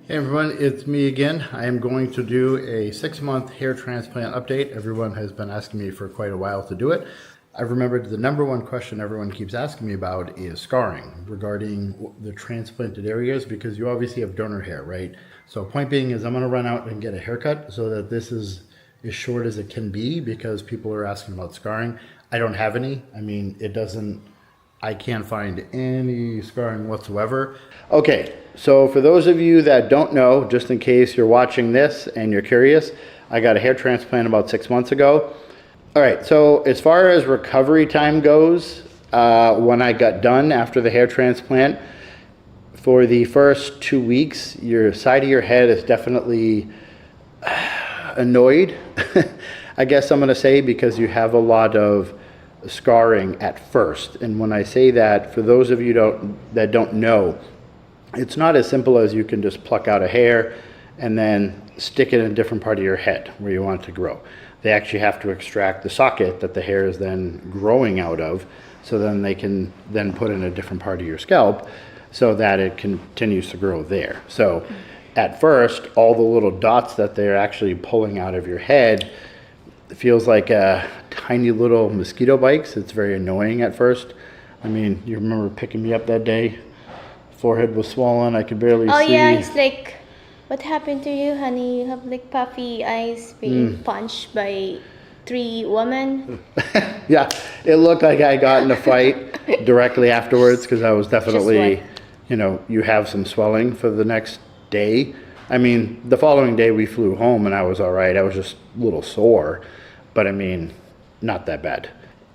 Hey everyone, it's me again. I am going to do a 6-month hair transplant update. Everyone has been asking me for quite a while to do it. I've remembered the number one question everyone keeps asking me about is scarring regarding the transplanted areas, because you obviously have donor hair, right? So point being is I'm going to run out and get a haircut so that this is as short as it can be, because people are asking about scarring. I don't have any. I mean, I can't find any scarring whatsoever. Okay, so for those of you that don't know, just in case you're watching this and you're curious, I got a hair transplant about 6 months ago. All right, so as far as recovery time goes, when I got done after the hair transplant, for the first 2 weeks, your side of your head is definitely annoyed, I guess I'm gonna say, because you have a lot of scarring at first. And when I say that, for those of you that don't know, it's not as simple as you can just pluck out a hair and then stick it in a different part of your head where you want it to grow. They actually have to extract the socket that the hair is then growing out of, so then they can then put in a different part of your scalp so that it continues to grow there. So at first, all the little dots that they're actually pulling out of your head, it feels like tiny little mosquito bites. It's very annoying at first. I mean, you remember picking me up that day? Forehead was swollen. I could barely see. Oh yeah, it's like, what happened to you, honey? You have like puffy eyes being punched by 3 women. Yeah, it looked like I got in a fight directly afterwards, because I was definitely, you know, you have some swelling for the next day. I mean, the following day we flew home and I was all right. I was just a little sore, but I mean, not that bad.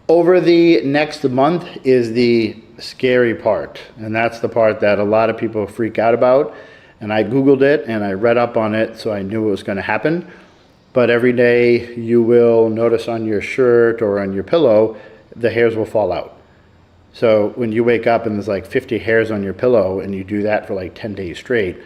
Over the next month is the scary part, and that's the part that a lot of people freak out about. And I Googled it and I read up on it, so I knew it was going to happen. But every day you will notice on your shirt or on your pillow, the hairs will fall out. So when you wake up and there's like 50 hairs on your pillow and you do that for like 10 days straight,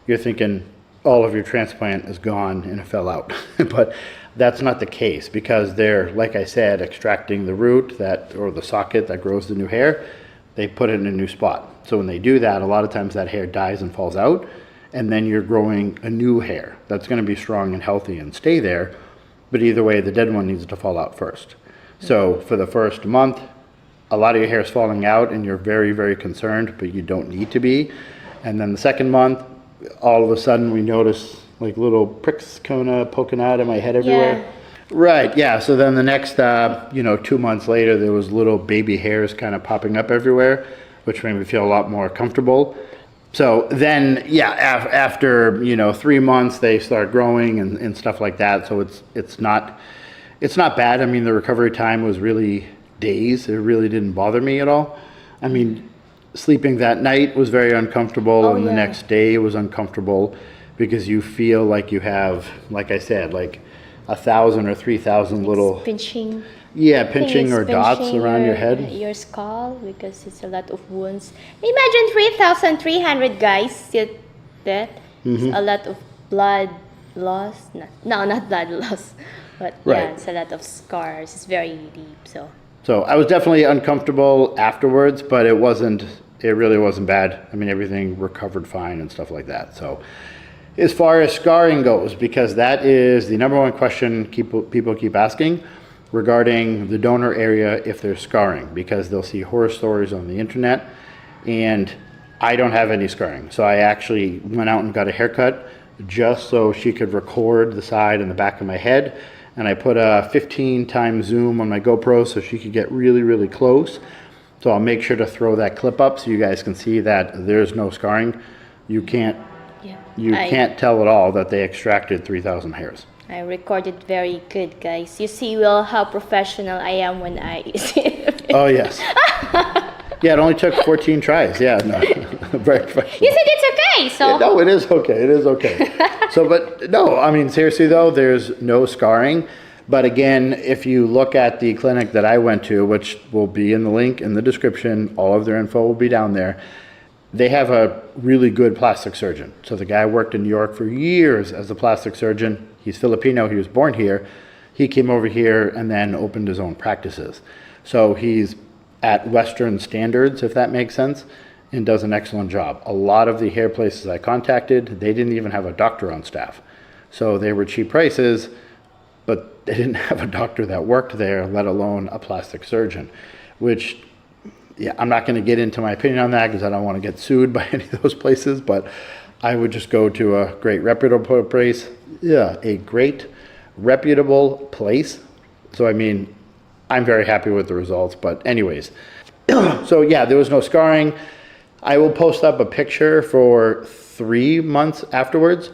you're thinking all of your transplant is gone and it fell out. But that's not the case, because they're, like I said, extracting the root or the socket that grows the new hair. They put it in a new spot. So when they do that, a lot of times that hair dies and falls out, and then you're growing a new hair that's going to be strong and healthy and stay there. But either way, the dead one needs to fall out first. So for the first month, a lot of your hair is falling out and you're very, very concerned, but you don't need to be. And then the second month, all of a sudden we notice like little pricks poking out of my head everywhere. Yeah. Right, yeah. So then the next, 2 months later, there was little baby hairs kind of popping up everywhere, which made me feel a lot more comfortable. So then, yeah, after 3 months, they start growing and stuff like that. So it's not bad. I mean, the recovery time was really days. It really didn't bother me at all. I mean, sleeping that night was very uncomfortable, and the next day it was uncomfortable, because you feel like you have, like I said, like 1,000 or 3,000 little pinching. Yeah, pinching or dots around your head. Your skull, because it's a lot of wounds. Imagine 3,300 guys did that. It's a lot of blood loss. No, not blood loss. But yeah, it's a lot of scars. It's very deep. So I was definitely uncomfortable afterwards, but it really wasn't bad. I mean, everything recovered fine and stuff like that. So as far as scarring goes, because that is the number one question people keep asking regarding the donor area, if there's scarring, because they'll see horror stories on the internet, and I don't have any scarring. So I actually went out and got a haircut just so she could record the side and the back of my head. And I put a 15x zoom on my GoPro so she could get really, really close. So I'll make sure to throw that clip up so you guys can see that there's no scarring. You can't tell at all that they extracted 3,000 hairs. I recorded very good, guys. You see, Will, how professional I am when I see it. Oh, yes. Yeah, it only took 14 tries. Yeah, no, very professional. You said it's okay, so. Yeah, no, it is okay. It is okay. So, but no, I mean, seriously though, there's no scarring. But again, if you look at the clinic that I went to, which will be in the link in the description, all of their info will be down there. They have a really good plastic surgeon. So the guy worked in New York for years as a plastic surgeon. He's Filipino. He was born here. He came over here and then opened his own practices. So he's at Western standards, if that makes sense. and does an excellent job. A lot of the hair places I contacted, they didn't even have a doctor on staff. So they were cheap prices, but they didn't have a doctor that worked there, let alone a plastic surgeon, which, yeah, I'm not going to get into my opinion on that because I don't want to get sued by any of those places, but I would just go to a great reputable place. Yeah, a great reputable place. So, I mean, I'm very happy with the results, but anyways. So yeah, there was no scarring. I will post up a picture for 3 months afterwards.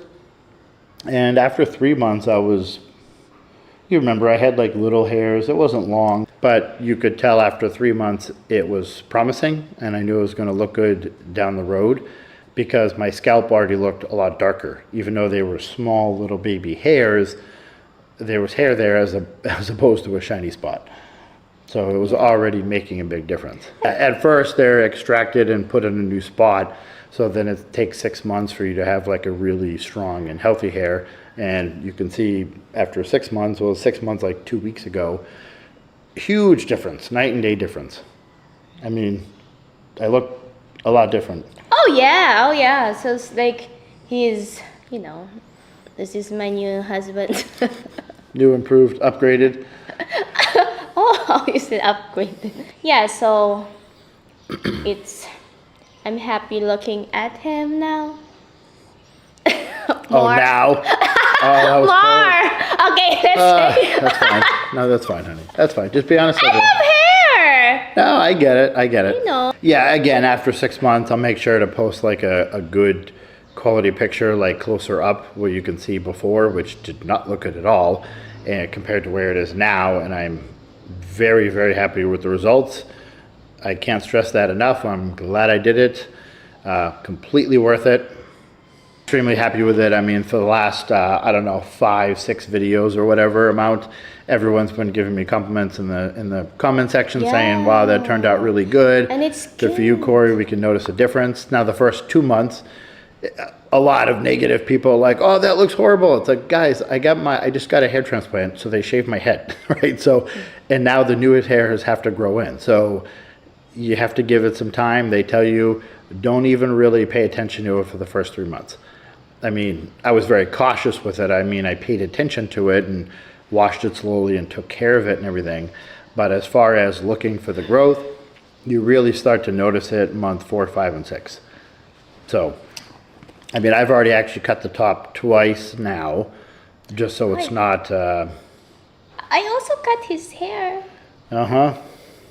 And after 3 months, you remember I had like little hairs. It wasn't long, but you could tell after 3 months it was promising, and I knew it was going to look good down the road because my scalp already looked a lot darker. Even though they were small little baby hairs, there was hair there as opposed to a shiny spot. So it was already making a big difference. At first, they're extracted and put in a new spot. So then it takes 6 months for you to have like a really strong and healthy hair. And you can see after 6 months, well, 6 months, like 2 weeks ago, huge difference, night and day difference. I mean, I look a lot different. Oh yeah. So it's like he's, this is my new husband. New, improved, upgraded. Oh, you said upgraded. Yeah, so I'm happy looking at him now. Oh, now? Oh, that was More! Okay, let's say. That's fine. No, that's fine, honey. That's fine. Just be honest with I me. have hair! No, I get it. You know. Yeah, again, after 6 months, I'll make sure to post like a good quality picture, like closer up where you can see before, which did not look good at all, and compared to where it is now. And I'm very, very happy with the results. I can't stress that enough. I'm glad I did it. Completely worth it. Extremely happy with it. I mean, for the last, I don't know, 5-6 videos or whatever amount, everyone's been giving me compliments in the comment section saying, wow, that turned out really good. And it's good for you, Corey. We can notice a difference. Now, the first 2 months, a lot of negative people are like, oh, that looks horrible. It's like, guys, I just got a hair transplant, so they shaved my head, right? So, and now the newest hairs have to grow in. So you have to give it some time. They tell you, don't even really pay attention to it for the first 3 months. I mean, I was very cautious with it. I mean, I paid attention to it and washed it slowly and took care of it and everything. But as far as looking for the growth, you really start to notice it month 4, 5, and 6. So, I mean, I've already actually cut the top twice now, just so it's not... I also cut his hair. Uh-huh.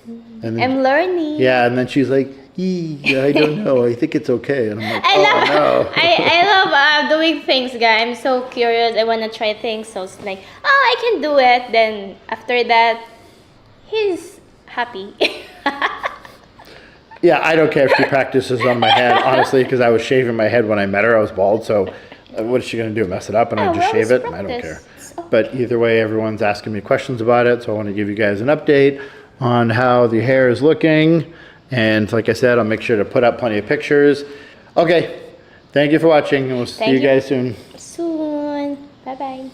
And then, I'm learning. yeah, and then she's like, I don't know. I think it's okay. And I'm like, no. I love doing things, guys. I'm so curious. I want to try things. So it's like, oh, I can do it. Then after that, he's happy. Yeah, I don't care if she practices on my head, honestly, because I was shaving my head when I met her. I was bald, so what is she going to do, mess it up and I just shave it? I don't care. But either way, everyone's asking me questions about it, so I want to give you guys an update on how the hair is looking. And like I said, I'll make sure to put up plenty of pictures. Okay, thank you for watching, and we'll see you guys soon. Soon. Bye-bye.